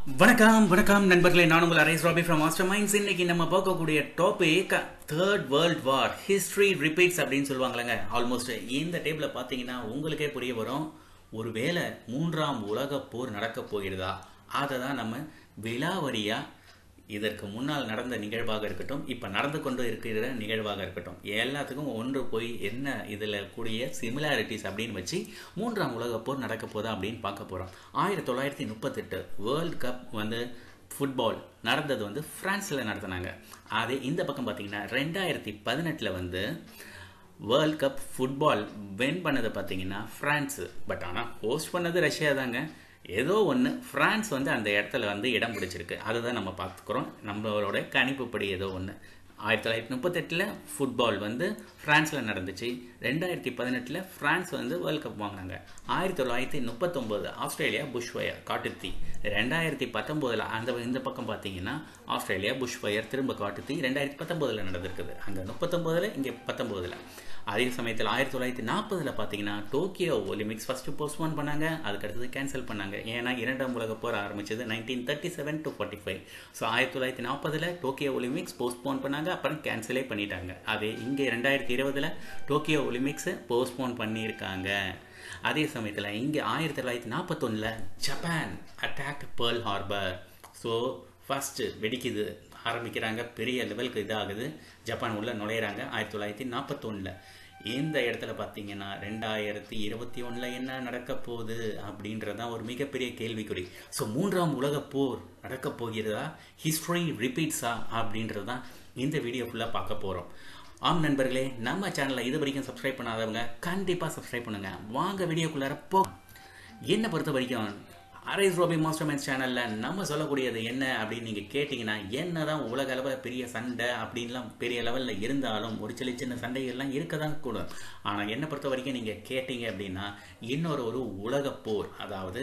வணக்கம் வணக்கம் நண்பர்களே, நான் உங்கள் அரேஸ் ராபி ஃப்ரம் மாஸ்டர் மைண்ட்ஸ். இன்னைக்கு நம்ம பார்க்கக்கூடிய topic third world war history repeats அப்படின்னு சொல்லுவாங்களேங்க. ஆல்மோஸ்ட் இந்த டேபிள பார்த்தீங்கன்னா உங்களுக்கே புரிய வரும். ஒருவேளை மூன்றாம் உலக போர் நடக்க போகிறதா, அதை தான் நம்ம விலாவரியா இதற்கு முன்னால் நடந்த நிகழ்வாக இருக்கட்டும், இப்போ நடந்து கொண்டு இருக்கிற நிகழ்வாக இருக்கட்டும், எல்லாத்துக்கும் ஒன்று போய் என்ன இதில் கூடிய சிமிலாரிட்டிஸ் அப்படின்னு வச்சு மூன்றாம் உலக போர் நடக்க போதா அப்படின்னு பார்க்க போகிறோம். 1938 வேர்ல்டு கப் ஃபுட்பால் நடந்தது ஃப்ரான்ஸில் நடத்தினாங்க. அதே இந்த பக்கம் பார்த்தீங்கன்னா 2018 வேர்ல்ட் கப் ஃபுட்பால் வின் பண்ணது பார்த்தீங்கன்னா ஃப்ரான்ஸு. பட் ஆனால் ஹோஸ்ட் பண்ணது ரஷ்யா தாங்க. ஏதோ ஒன்று ஃப்ரான்ஸ் அந்த இடத்துல இடம் பிடிச்சிருக்கு. அதை தான் நம்ம பார்த்துக்கிறோம். நம்மளோட கணிப்புப்படி ஏதோ ஒன்று 1938 ஃபுட்பால் ஃப்ரான்ஸில் நடந்துச்சு. 2018 ஃப்ரான்ஸ் வேர்ல்ட் கப் வாங்கினாங்க. 1939 ஆஸ்திரேலியா புஷ் ஃபயர் காட்டுத்தீ. 2019 இந்த பக்கம் பார்த்தீங்கன்னா ஆஸ்திரேலியா புஷ் ஃபயர் திரும்ப காட்டுத்தீ 2019 நடந்திருக்குது. அங்கே 39 இங்கே 19. அதே சமயத்தில் 1940 பார்த்தீங்கன்னா டோக்கியோ ஒலிம்பிக்ஸ் ஃபர்ஸ்ட் போஸ்ட்போன் பண்ணாங்க. அதுக்கடுத்தது கேன்சல் பண்ணாங்க. ஏன்னா இரண்டாம் உலக போர் ஆரம்பிச்சது 1937 to 45. So 1940 Tokyo Olympics postpone பண்ணாங்க, அப்புறம் கேன்சலே பண்ணிட்டாங்க. அதே இங்கே 2020 டோக்கியோ ஒலிம்பிக்ஸ் போஸ்ட்போன் பண்ணியிருக்காங்க. அதே சமயத்தில் இங்கே 1941 Japan attack Pearl Harbor. So first வெடிக்குது ஆரம்பிக்கிறாங்க, பெரிய லெவலுக்கு இதாகுது, ஜப்பான் உள்ள நுழையிறாங்க 1941. இந்த இடத்துல பார்த்தீங்கன்னா 2021 என்ன நடக்க போகுது அப்படின்றதான் ஒரு மிகப்பெரிய கேள்விக்குறி. ஸோ மூன்றாம் உலக போர் நடக்க போகிறதா, ஹிஸ்டரி ரிப்பீட்ஸா அப்படின்றதான் இந்த வீடியோ ஃபுல்லாக பார்க்க போகிறோம். ஆம் நண்பர்களே, நம்ம சேனலை இது வரைக்கும் சப்ஸ்கிரைப் பண்ணாதவங்க கண்டிப்பாக சப்ஸ்கிரைப் பண்ணுங்க. வாங்க வீடியோக்குள்ளார போ. என்னை பொறுத்த வரைக்கும் அரேஸ் ராபி மாஸ்டர் மைண்ட்ஸ் சேனலில் நம்ம சொல்லக்கூடியது என்ன அப்படின்னு நீங்கள் கேட்டிங்கன்னா, என்ன தான் உலக அளவில் பெரிய சண்டை அப்படின்லாம் பெரிய லெவலில் இருந்தாலும் ஒரு சின்ன சண்டைகள்லாம் இருக்க தான் கூடும். ஆனால் என்னை பொறுத்த வரைக்கும் நீங்கள் கேட்டிங்க அப்படின்னா இன்னொரு உலக போர், அதாவது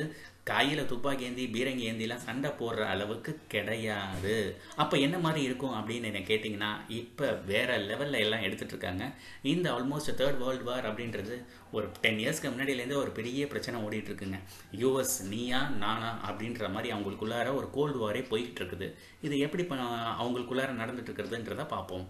கையில் துப்பாக்கி ஏந்தி பீரங்கி ஏந்திலாம் சண்டை போடுற அளவுக்கு கிடையாது. அப்போ என்ன மாதிரி இருக்கும் அப்படின்னு என்ன கேட்டிங்கன்னா, இப்போ வேறு லெவலில் எல்லாம் எடுத்துகிட்டு இருக்காங்க. இந்த ஆல்மோஸ்ட் தேர்ட் வேர்ல்டு வார் அப்படின்றது ஒரு 10 இயர்ஸ்க்கு முன்னாடியிலேருந்து ஒரு பெரிய பிரச்சனை ஓடிட்டுருக்குங்க. யூஎஸ் நீயா நானா அப்படின்ற மாதிரி அவங்களுக்குள்ளார ஒரு கோல்டு வாரே போய்கிட்டு இருக்குது. இது எப்படி அவங்களுக்குள்ளார நடந்துட்டு இருக்கிறதுன்றதை பார்ப்போம்.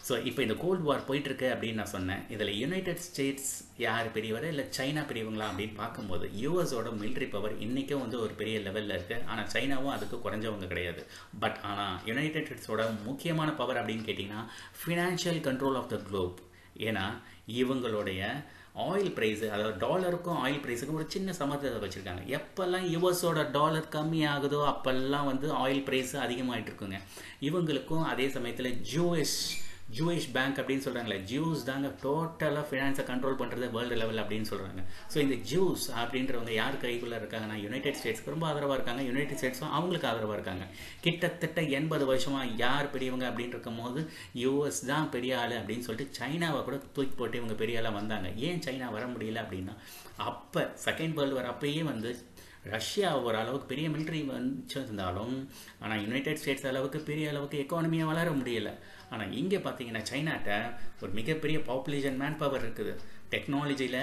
ஸோ இப்போ இந்த கோல்டு வார் போயிட்டுருக்கு அப்படின்னு நான் சொன்னேன். இதில் யுனைடெட் ஸ்டேட்ஸ் யார் பெரியவர் இல்லை சைனா பெரியவங்களா அப்படின்னு பார்க்கும்போது யூஎஸோட மிலிட்ரி பவர் இன்றைக்கும் ஒரு பெரிய லெவலில் இருக்குது. ஆனால் சைனாவும் அதுக்கு குறைஞ்சவங்க கிடையாது. பட் ஆனால் யுனைடெட் ஸ்டேட்ஸோட முக்கியமான பவர் அப்படின்னு கேட்டிங்கன்னா financial control of the globe. ஏன்னா இவங்களுடைய ஆயில் ப்ரைஸு, அதாவது டாலருக்கும் ஆயில் ப்ரைஸுக்கும் ஒரு சின்ன சம்மந்தத்தை வச்சுருக்காங்க. எப்போல்லாம் யூஎஸோட டாலர் கம்மி ஆகுதோ அப்போல்லாம் ஆயில் ப்ரைஸு அதிகமாகிட்டு இருக்குங்க. இவங்களுக்கும் அதே சமயத்தில் ஜூயிஷ் பேங்க் அப்படின்னு சொல்கிறாங்களே, ஜூஸ் தாங்க டோட்டலாக ஃபினான்ஸை கண்ட்ரோல் பண்ணுறது வேர்ல்டு லெவல் அப்படின்னு சொல்கிறாங்க. ஸோ இந்த ஜூஸ் அப்படின்றவங்க யார் கைக்குள்ளே இருக்காங்கன்னா யுனைடெட் ஸ்டேட்ஸ்க்கு ரொம்ப ஆதரவாக இருக்காங்க, யுனைடெட் ஸ்டேட்ஸும் அவங்களுக்கு ஆதரவாக இருக்காங்க. கிட்டத்தட்ட 80 வருஷமாக யார் பெரியவங்க அப்படின்னு இருக்கும் போது யூஎஸ் தான் பெரிய ஆள் அப்படின்னு சொல்லிட்டு சைனாவை கூட தூக்கி போட்டு இவங்க பெரிய ஆளாக வந்தாங்க. ஏன் சைனா வர முடியல அப்படின்னா, அப்போ செகண்ட் வேர்ல்டு வார் அப்பயே ரஷ்யா ஒரு அளவுக்கு பெரிய மிலிட்ரி வச்சிருந்தாலும் ஆனால் யுனைடெட் ஸ்டேட்ஸ் அளவுக்கு பெரிய அளவுக்கு எக்கானமியாக வளர முடியலை. ஆனால் இங்கே பார்த்தீங்கன்னா சைனாட்ட ஒரு மிகப்பெரிய பாப்புலேஷன் மேன் பவர் இருக்குது. டெக்னாலஜியில்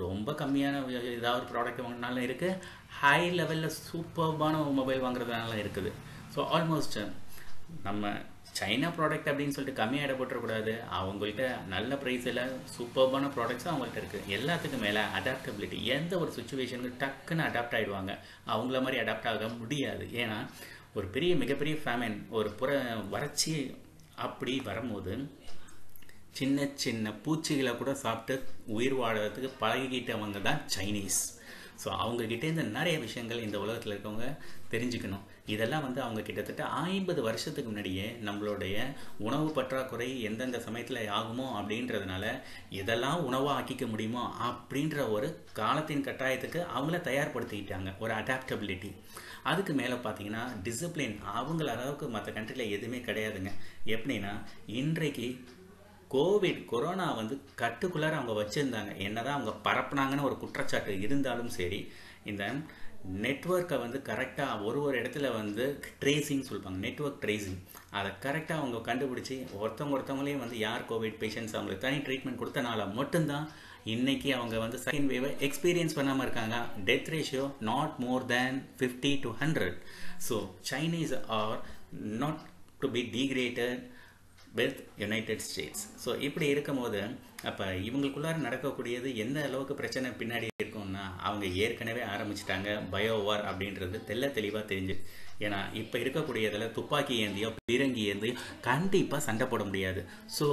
ரொம்ப கம்மியான ஏதாவது ப்ராடக்ட் வாங்கினாலும் இருக்குது, ஹை லெவலில் சூப்பர்பான மொபைல் வாங்குறதுனால இருக்குது. ஸோ ஆல்மோஸ்ட் நம்ம சைனா ப்ராடக்ட் அப்படின்னு சொல்லிட்டு கம்மியாக இடப்பட்டுறக்கூடாது. அவங்கள்ட்ட நல்ல ப்ரைஸில் சூப்பர்பான ப்ராடக்ட்ஸும் அவங்கள்ட்ட இருக்குது. எல்லாத்துக்கும் மேலே அடாப்டபிலிட்டி, எந்த ஒரு சுச்சுவேஷனுக்கு டக்குன்னு அடாப்ட் ஆகிடுவாங்க. அவங்கள மாதிரி அடாப்ட் ஆக முடியாது. ஏன்னா ஒரு மிகப்பெரிய ஃபேமின், ஒரு வறட்சி அப்படி வரும்போது சின்ன பூச்சிகளை கூட சாப்பிட்டு உயிர் வாழறதுக்கு பழகிக்கிட்டவங்க தான் சைனீஸ். ஸோ அவங்கக்கிட்டேருந்து நிறைய விஷயங்கள் இந்த உலகத்தில் இருக்கவங்க தெரிஞ்சுக்கணும். இதெல்லாம் அவங்க கிட்டத்தட்ட 50 வருஷத்துக்கு முன்னாடியே நம்மளுடைய உணவு பற்றாக்குறை எந்தெந்த சமயத்தில் ஆகுமோ அப்படின்றதுனால இதெல்லாம் உணவாக ஆக்கிக்க முடியுமோ அப்படின்ற ஒரு காலத்தின் கட்டாயத்துக்கு அவங்கள தயார்படுத்திக்கிட்டாங்க. ஒரு அடாப்டபிலிட்டி. அதுக்கு மேலே பார்த்தீங்கன்னா டிசிப்ளின். அவங்கள அளவுக்கு மற்ற கண்ட்ரியில் எதுவுமே கிடையாதுங்க. எப்படின்னா இன்றைக்கு கொரோனா கட்டுக்குள்ளார அவங்க வச்சுருந்தாங்க. என்னதான் அவங்க பரப்புனாங்கன்னு ஒரு குற்றச்சாட்டு இருந்தாலும் சரி, இந்த நெட்வொர்க்கை கரெக்டாக ஒரு இடத்துல ட்ரேசிங் சொல்லுவாங்க, நெட்வொர்க் ட்ரேசிங், அதை கரெக்டாக அவங்க கண்டுபிடிச்சி ஒருத்தவங்களையும் யார் கோவிட் பேஷண்ட்ஸ் அவங்களுக்கு தனி ட்ரீட்மெண்ட் கொடுத்தனால மட்டும்தான் இன்னைக்கு அவங்க வந்து செகண்ட் வேவை எக்ஸ்பீரியன்ஸ் பண்ணாமல் இருக்காங்க. Death ratio not more than 50 to 100. So Chinese are not to be degraded with United States. So இப்படி இருக்கும்போது அப்போ இவங்களுக்குள்ளார நடக்கக்கூடியது எந்த அளவுக்கு பிரச்சனை பின்னாடி இருக்கும்னா, அவங்க ஏற்கனவே ஆரம்பிச்சிட்டாங்க பயோவார் அப்படின்றது தெளிவாக தெரிஞ்சு. ஏன்னா இப்போ இருக்கக்கூடியதில் துப்பாக்கி ஏந்தியோ பீரங்கி ஏந்தியோ கண்டிப்பாக சண்டை போட முடியாது. ஸோ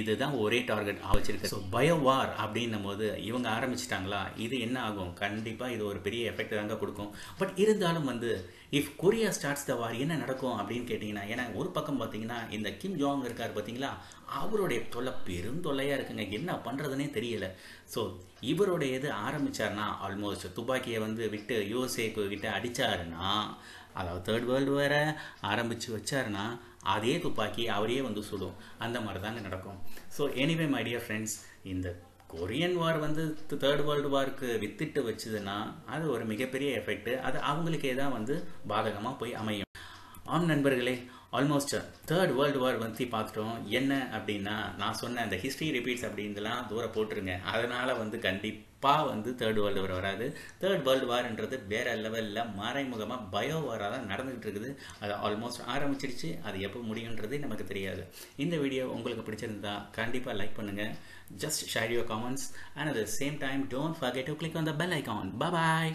இதுதான் ஒரே டார்கெட் வச்சிருக்கு. ஸோ பயோவார் அப்படின்னும் போது இவங்க ஆரம்பிச்சிட்டாங்களா, இது என்ன ஆகும், கண்டிப்பாக இது ஒரு பெரிய எஃபெக்ட் தாங்க கொடுக்கும். பட் இருந்தாலும் வந்து இஃப் கொரியா ஸ்டார்ட்ஸ் த வார் என்ன நடக்கும் அப்படின்னு கேட்டிங்கன்னா, ஏன்னா ஒரு பக்கம் பார்த்தீங்கன்னா இந்த கிம் ஜாங் இருக்கார் பார்த்தீங்களா, அவருடைய தொல்லை பெருந்தொல்லையாக இருக்குங்க, என்ன பண்ணுறதுனே தெரியல. ஸோ இவருடைய இது ஆரம்பித்தார்னா ஆல்மோஸ்ட் துப்பாக்கியை வந்து விட்டு யூஎஸ்ஏக்கு கிட்ட அடித்தாருன்னா, அதாவது தேர்ட் வேர்ல்டு வாரை ஆரம்பித்து வச்சாருன்னா அதே துப்பாக்கி அவரே வந்து சுடும். அந்த மாதிரி தாங்க நடக்கும். So anyway my dear friends, இந்த கொரியன் வார் வந்து தேர்ட் வேர்ல்டு வாருக்கு வித்துட்டு வச்சுதுன்னா அது ஒரு மிகப்பெரிய எஃபெக்ட். அது அவங்களுக்கே தான் வந்து பாதகமாக போய் அமையும். ஆம் நண்பர்களே, ஆல்மோஸ்ட் தேர்ட் வேர்ல்டு வார் வந்து பார்த்துட்டோம். என்ன அப்படின்னா, நான் சொன்ன அந்த ஹிஸ்ட்ரி ரிப்பீட்ஸ் அப்படின்லாம் தூரம் போட்டுருங்க. அதனால் வந்து கண்டிப்பாக வந்து தேர்ட் வேர்ல்டு வார் வராது. தேர்ட் வேர்ல்டு வார்ன்றது வேறு லெவலில் மறைமுகமாக பயோ வாராக தான் நடந்துகிட்டு இருக்குது. அது ஆல்மோஸ்ட் ஆரம்பிச்சிருச்சு. அது எப்போ முடியுன்றது நமக்கு தெரியாது. இந்த வீடியோ உங்களுக்கு பிடிச்சிருந்தா கண்டிப்பாக லைக் பண்ணுங்கள். Just share your comments, and at the same time don't forget to click on the bell icon. Bye bye.